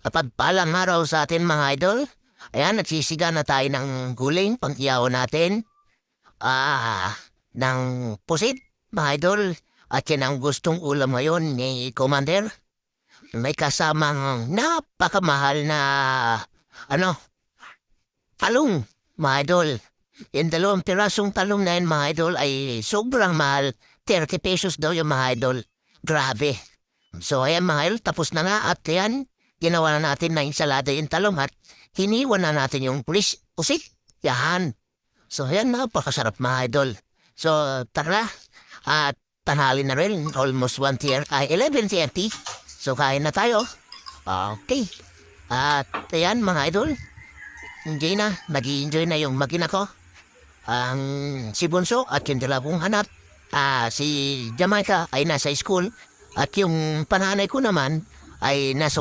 Kapagpalang araw sa atin mga idol. Ayan, nagsisiga na tayo ng guling pang-iyaw natin. Ng pusit, mga idol. At yan ang gustong ulam ngayon ni Commander. May kasamang napakamahal na, ano, talong, mga idol. Yung 2 pirasong talong na yan, mga idol, ay sobrang mahal. 30 pesos daw yung mga idol. Grabe. So ayan mga idol, tapos na nga at yan, ginawa na natin na ensalada yung talong at hiniwan na natin yung pusit. Yan. So ayan, napakasarap mga idol. So tara, at tanghali na rin, almost 11:30. So kain na tayo. Okay. At ayan mga idol, nag-i-enjoy na yung magina ko. Ang si Bunso at yung dalawang anak. Si Jamaica ay nasa school at yung panganay ko naman ay nasa